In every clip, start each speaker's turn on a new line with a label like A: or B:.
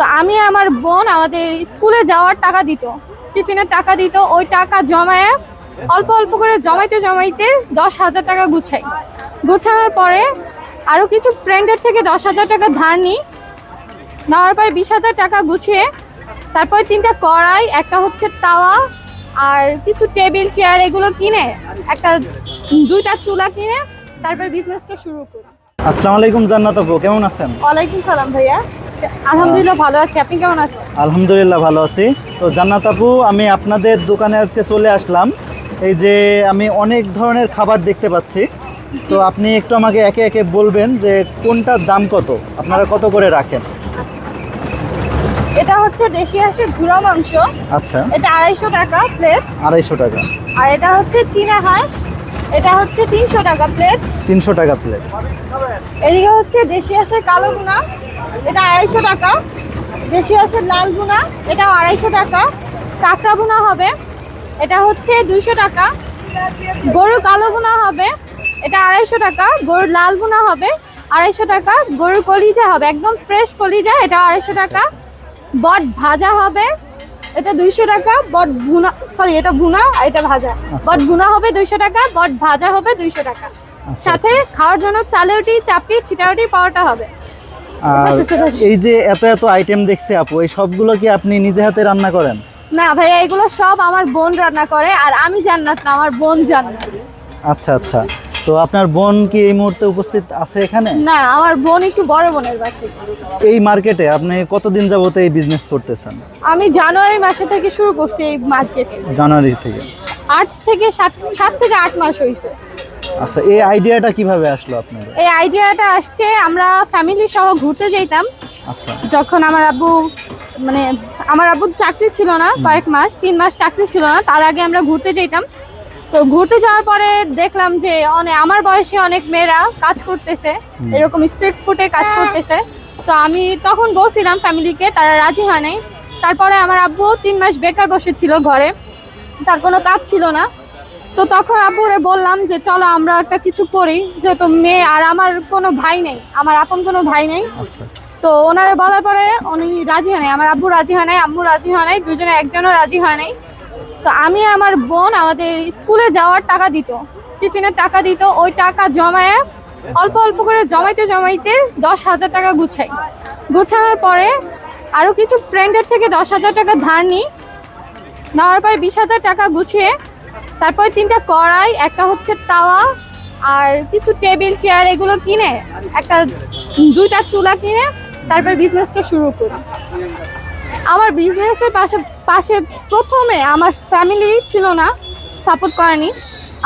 A: তো আমি আমার বোন আমাদের স্কুলে যাওয়ার টাকা দিত, টিফিনের টাকা দিত, ওই টাকা জমায় অল্প অল্প করে জমাইতে জমাইতে 10,000 টাকা গুছানোর পরে আরো কিছু ফ্রেন্ডের থেকে 10,000 টাকা ধার নিই, নেওয়ার পরে 20,000 টাকা গুছিয়ে তারপরে 3টা কড়াই, একটা হচ্ছে তাওয়া আর কিছু টেবিল চেয়ার এগুলো কিনে, একটা 2টা চুলা কিনে তারপর বিজনেসটা শুরু করি।
B: আসসালামু আলাইকুম জান্নাত আপু, কেমন আছেন?
A: ওয়ালাইকুম সালাম ভাইয়া, আলহামদুলিল্লাহ ভালো আছি, আপনি কেমন আছেন?
B: আলহামদুলিল্লাহ ভালো আছি। তো জান্নাত আপু, আমি আপনাদের দোকানে আজকে চলে আসলাম। এই যে আমি অনেক ধরনের খাবার দেখতে পাচ্ছি, তো আপনি একটু আমাকে একে একে বলবেন যে কোনটার দাম কত, আপনারা কত করে রাখেন?
A: এটা হচ্ছে দেশি হাঁসের ঝুরা মাংস,
B: আচ্ছা,
A: এটা 250 টাকা প্লেট।
B: 250 টাকা।
A: আর এটা হচ্ছে চীনা হাঁস, এটা হচ্ছে 300 টাকা প্লেট।
B: 300 টাকা প্লেট।
A: এদিকে হচ্ছে দেশি হাঁসের কালো ভুনা, এটা 250 টাকা। দেশি হাঁসের লাল ভুনা, এটা 250 টাকা। কাঁকড়া ভুনা হবে, এটা হচ্ছে 200 টাকা। গরুর কালো ভুনা হবে, এটা 250 টাকা। গরুর লাল ভুনা হবে 250 টাকা। গরুর কলিজা হবে, একদম ফ্রেশ কলিজা, এটা 250 টাকা। বট ভাজা হবে, এটা 200 টাকা। বট ভুনা, সরি এটা ভুনা আর এটা ভাজা। বট ভুনা হবে 200 টাকা, বট ভাজা হবে 200 টাকা। সাথে খাওয়ার জন্য চালেরুটি, চাপটি, ছিটারুটি, পাওয়াটা হবে।
B: আর এই যে এত এত আইটেম দেখছি আপু, এই সবগুলো কি আপনি নিজে হাতে রান্না করেন?
A: না ভাইয়া, এগুলো সব আমার বোন রান্না করে, আর আমি জান্নাত না, আমার বোন জান্নাত।
B: আচ্ছা আচ্ছা, তো আপনার বোন কি এই মুহূর্তে উপস্থিত আছে এখানে?
A: না, আমার বোন একটু বড় বোনের বাসায়।
B: এই মার্কেটে আপনি কতদিন যাবত এই বিজনেস করতেছেন?
A: আমি জানুয়ারি মাসে থেকে শুরু করছি এই মার্কেটে।
B: জানুয়ারি থেকে?
A: 7 থেকে 8 মাস হয়েছে।
B: আচ্ছা, এই আইডিয়াটা কিভাবে আসলো আপনাদের?
A: এই আইডিয়াটা আসছে, আমরা ফ্যামিলি সহ ঘুরতে যেতাম।
B: আচ্ছা,
A: যখন আমার আব্বুর চাকরি ছিল না, কয়েক মাস, 3 মাস চাকরি ছিল না, তার আগে আমরা ঘুরতে যেতাম। তো ঘুরতে যাওয়ার পরে দেখলাম যে আমার বয়সী অনেক মেয়েরা কাজ করতেছে, এরকম স্ট্রিট ফুডে কাজ করতেছে। তো আমি তখন বলছিলাম ফ্যামিলিকে, তারা রাজি হয় নাই। তারপরে আমার আব্বু 3 মাস বেকার বসেছিল ঘরে, তার কোনো কাজ ছিল না। তো তখন আব্বুরে বললাম যে চলো আমরা একটা কিছু করি, যেহেতু মেয়ে, আর আমার কোনো ভাই নেই, আমার আপন কোনো ভাই নেই।
B: আচ্ছা,
A: তো ওনারে বলার পরে উনি রাজি হয় নাই, আমার আব্বু রাজি হয় নাই, আম্মু রাজি হয় নাই, দুজনে একজনও রাজি হয় নাই। তো আমি আমার বোন আমাদের স্কুলে যাওয়ার টাকা দিত, টিফিনের টাকা দিত, ওই টাকা জমায় অল্প অল্প করে জমাইতে জমাইতে 10,000 টাকা গুছানোর পরে আরো কিছু ফ্রেন্ডের থেকে 10,000 টাকা ধার নিই, নেওয়ার পরে 20,000 টাকা গুছিয়ে তারপরে 3টা কড়াই, একটা হচ্ছে তাওয়া আর কিছু টেবিল চেয়ার এগুলো কিনে, একটা 2টা চুলা কিনে তারপর বিজনেসটা শুরু করি। আমার বিজনেসের পাশে প্রথমে আমার ফ্যামিলি ছিল না, সাপোর্ট করেনি।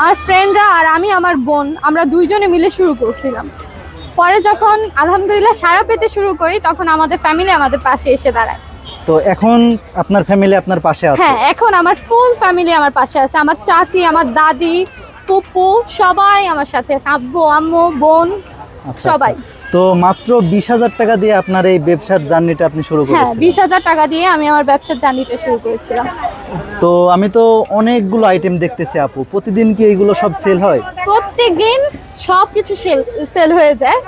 A: আমার ফ্রেন্ডরা আর আমি, আমার বোন, আমরা দুইজনে মিলে শুরু করছিলাম। পরে যখন আলহামদুলিল্লাহ সাড়া পেতে শুরু করি, তখন আমাদের ফ্যামিলি আমাদের পাশে এসে দাঁড়ায়।
B: তো এখন আপনার ফ্যামিলি আপনার পাশে আছে?
A: হ্যাঁ, এখন আমার ফুল ফ্যামিলি আমার পাশে আছে। আমার চাচি, আমার দাদি, ফুপু সবাই আমার সাথে আছে, আব্বু, আম্মু, বোন, সবাই।
B: তো মাত্র 20,000 টাকা দিয়ে আপনার এই ব্যবসার জার্নিটা আপনি শুরু করেছেন?
A: হ্যাঁ, 20,000 টাকা দিয়ে আমি আমার ব্যবসার জার্নিটা শুরু করেছিলাম।
B: তো আমি তো অনেকগুলো আইটেম দেখতেছি আপু, প্রতিদিন কি এইগুলো সব সেল হয়?
A: প্রত্যেকদিন সবকিছু সেল হয়ে যায়।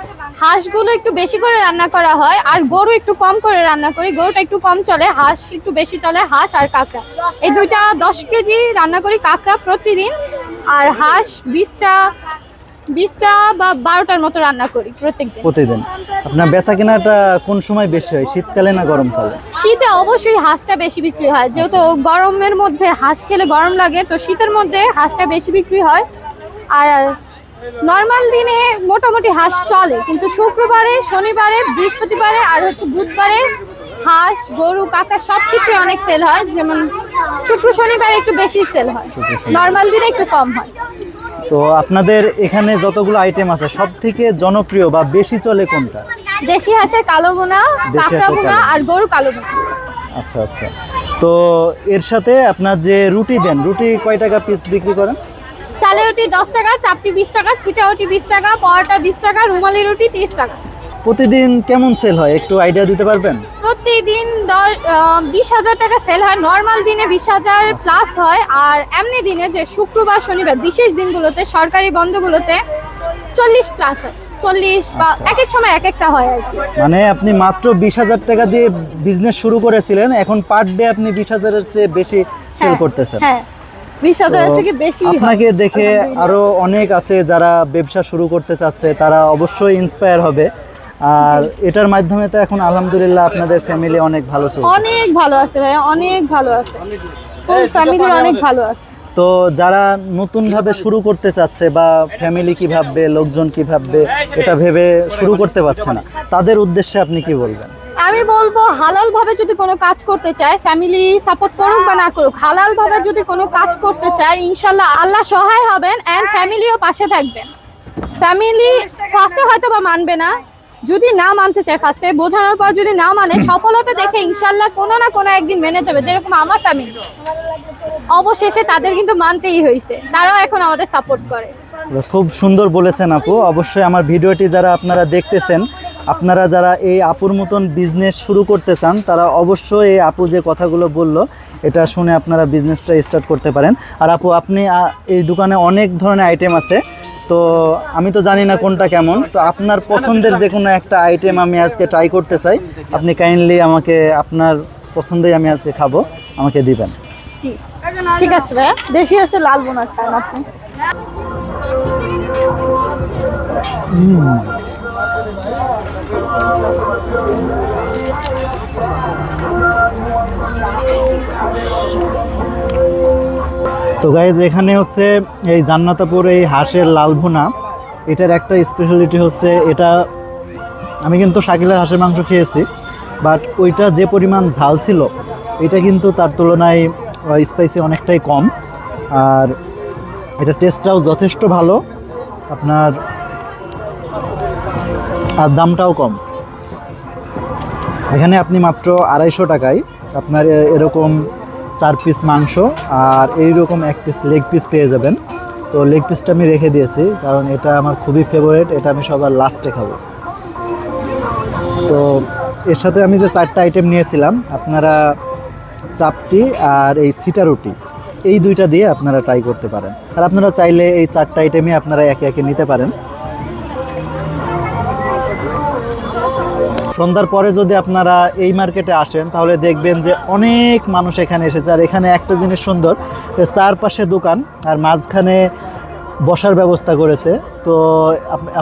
A: হাঁসগুলো একটু বেশি করে রান্না করা হয়, আর গরু একটু কম করে রান্না করি। গরুটা একটু কম চলে, হাঁস একটু বেশি চলে। হাঁস আর কাঁকড়া, এই দুইটা 10 কেজি রান্না করি, কাঁকড়া প্রতিদিন। আর হাঁস 20টা বা 12টার মতো রান্না করি প্রতিদিন।
B: আপনার বেচা কেনাটা কোন সময় বেশি হয়, শীতকালে না গরমকালে?
A: শীতে অবশ্যই হাঁসটা বেশি বিক্রি হয়, যেহেতু গরমের মধ্যে হাঁস খেলে গরম লাগে, তো শীতের মধ্যে হাঁসটা বেশি বিক্রি হয়। আর নর্মাল দিনে মোটামুটি হাঁস চলে, কিন্তু শুক্রবারে, শনিবারে, বৃহস্পতিবারে আর হচ্ছে বুধবারে হাঁস, গরু, কাঁকড়া সবকিছু অনেক সেল হয়। যেমন শুক্র শনিবারে একটু বেশি সেল হয়, নর্মাল দিনে একটু কম হয়।
B: তো আপনাদের এখানে যতগুলো আইটেম আছে, সব থেকে জনপ্রিয় বা বেশি চলে কোনটা?
A: দেশি হাঁসের কালো ভুনা, কাঁকড়া ভুনা আর গরু কালো ভুনা।
B: আচ্ছা আচ্ছা, তো এর সাথে আপনার যে রুটি দেন, রুটি কয় টাকা পিস বিক্রি করেন?
A: চালের রুটি 10 টাকা, চাপটি 20 টাকা, ছিটা রুটি 20 টাকা, পরোটা 20 টাকা, রুমালি রুটি 30 টাকা।
B: প্রতিদিন কেমন সেল হয় একটু আইডিয়া দিতে পারবেন?
A: প্রতিদিন 20,000 টাকা সেল হয়। নর্মাল দিনে 20,000 প্লাস হয়, আর এমনি দিনে যে শুক্রবার, শনিবার, বিশেষ দিনগুলোতে, সরকারি বন্ধগুলোতে 40 প্লাস হয়। 40 বা এক এক সময় এক একটা হয় আর কি।
B: মানে আপনি মাত্র 20,000 টাকা দিয়ে বিজনেস শুরু করেছিলেন, এখন পার ডে আপনি 20,000-এর চেয়ে বেশি সেল করতেছেন।
A: হ্যাঁ 20,000 থেকে বেশি হয়।
B: আপনাকে দেখে আরো অনেক আছে যারা ব্যবসা শুরু করতে চাচ্ছে, তারা অবশ্যই ইন্সপায়ার হবে। আর এটার মাধ্যমে তো এখন আলহামদুলিল্লাহ আপনাদের ফ্যামিলি অনেক ভালো চলছে।
A: অনেক ভালো আছে ভাই, অনেক ভালো আছে, ফুল ফ্যামিলি অনেক ভালো আছে।
B: তো যারা নতুন ভাবে শুরু করতে চাচ্ছে বা ফ্যামিলি কি ভাববে, লোকজন কি ভাববে, এটা ভেবে শুরু করতে পারছে না, তাদের উদ্দেশ্যে আপনি কি বলবেন?
A: আমি বলবো হালাল ভাবে যদি কোনো কাজ করতে চায়, ফ্যামিলি সাপোর্ট করুক বা না করুক, হালাল ভাবে যদি কোনো কাজ করতে চায় ইনশাল্লাহ আল্লাহ সহায় হবেন এন্ড ফ্যামিলিও পাশে থাকবেন। ফ্যামিলি ফার্স্টে হয়তো বা মানবে না, যদি না মানতে চায়, ফার্স্টে বোঝানোর পর যদি না মানে, সফলতা দেখে ইনশাল্লাহ কোনো না কোনো একদিন মেনে যাবে। যেরকম আমার ফ্যামিলি অবশেষে তাদের কিন্তু মানতেই হয়েছে, তারাও এখন আমাদের সাপোর্ট করে।
B: খুব সুন্দর বলেছেন আপু। অবশ্যই আমার ভিডিওটি যারা আপনারা দেখতেছেন, আপনারা যারা এই আপুর মতন বিজনেস শুরু করতে চান, তারা অবশ্যই এই আপু যে কথাগুলো বললো এটা শুনে আপনারা বিজনেসটা স্টার্ট করতে পারেন। আর আপু, আপনি এই দোকানে অনেক ধরনের আইটেম আছে, তো আমি তো জানি না কোনটা কেমন, তো আপনার পছন্দের যে কোনো একটা আইটেম আমি আজকে ট্রাই করতে চাই। আপনি কাইন্ডলি আমাকে, আপনার পছন্দেই আমি আজকে খাবো, আমাকে দিবেন।
A: ঠিক আছে ভাইয়া, দেশি হাঁসের লাল বোনা খান আপনি।
B: তো গাইজ, এখানে হচ্ছে এই জান্নাতাপুর এই হাঁসের লাল ভুনা, এটার একটা স্পেশালিটি হচ্ছে, এটা আমি কিন্তু শাকিলার হাঁসের মাংস খেয়েছি, বাট ওইটা যে পরিমাণ ঝাল ছিল, এটা কিন্তু তার তুলনায় স্পাইসি অনেকটাই কম। আর এটা টেস্টটাও যথেষ্ট ভালো আপনার, আর দামটাও কম। এখানে আপনি মাত্র 250 টাকায় আপনার এরকম 4 পিস মাংস আর এইরকম 1 পিস লেগ পিস পেয়ে যাবেন। তো লেগ পিসটা আমি রেখে দিয়েছি, কারণ এটা আমার খুবই ফেভারিট, এটা আমি সবার লাস্টে খাবো। তো এর সাথে আমি যে 4টা আইটেম নিয়েছিলাম, আপনারা চাপটি আর এই সিটা রুটি, এই দুইটা দিয়ে আপনারা ট্রাই করতে পারেন। আর আপনারা চাইলে এই 4টা আইটেমই আপনারা একে একে নিতে পারেন। সন্ধ্যার পরে যদি আপনারা এই মার্কেটে আসেন, তাহলে দেখবেন যে অনেক মানুষ এখানে এসেছে। আর এখানে একটা জিনিস সুন্দর, চারপাশে দোকান আর মাঝখানে বসার ব্যবস্থা করেছে। তো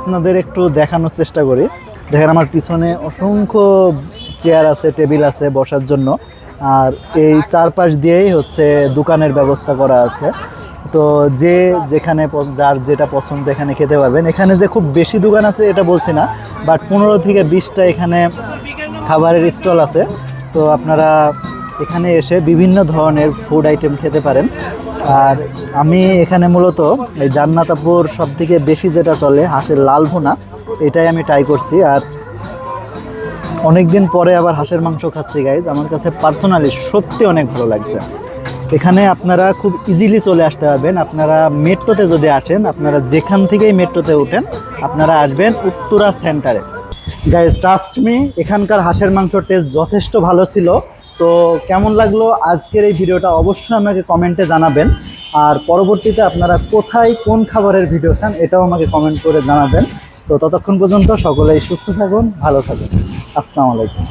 B: আপনাদের একটু দেখানোর চেষ্টা করি। দেখেন আমার পিছনে অসংখ্য চেয়ার আছে, টেবিল আছে বসার জন্য, আর এই চারপাশ দিয়েই হচ্ছে দোকানের ব্যবস্থা করা আছে। তো যে যেখানে যার যেটা পছন্দ এখানে খেতে পারবেন। এখানে যে খুব বেশি দোকান আছে এটা বলছি না, বাট 15 থেকে 20টা এখানে খাবারের স্টল আছে। তো আপনারা এখানে এসে বিভিন্ন ধরনের ফুড আইটেম খেতে পারেন। আর আমি এখানে মূলত এই জান্নাতাপুর সব থেকে বেশি যেটা চলে হাঁসের লাল ভুনা, এটাই আমি ট্রাই করছি। আর অনেক দিন পরে আবার হাঁসের মাংস খাচ্ছি গাইজ, আমার কাছে পার্সোনালি সত্যি অনেক ভালো লাগছে। এখানে আপনারা খুব ইজিলি চলে আসতে পারবেন। আপনারা মেট্রোতে যদি আসেন, আপনারা যেখান থেকেই মেট্রোতে উঠেন, আপনারা আসবেন উত্তরা সেন্টারে। গাইজ ট্রাস্ট মি, এখানকার হাঁসের মাংসর টেস্ট যথেষ্ট ভালো ছিল। তো কেমন লাগলো আজকের এই ভিডিওটা অবশ্যই আমাকে কমেন্টে জানাবেন। আর পরবর্তীতে আপনারা কোথায় কোন খাবারের ভিডিও চান এটাও আমাকে কমেন্ট করে জানাবেন। তো ততক্ষণ পর্যন্ত সকলেই সুস্থ থাকুন, ভালো থাকুন। আসসালামু আলাইকুম।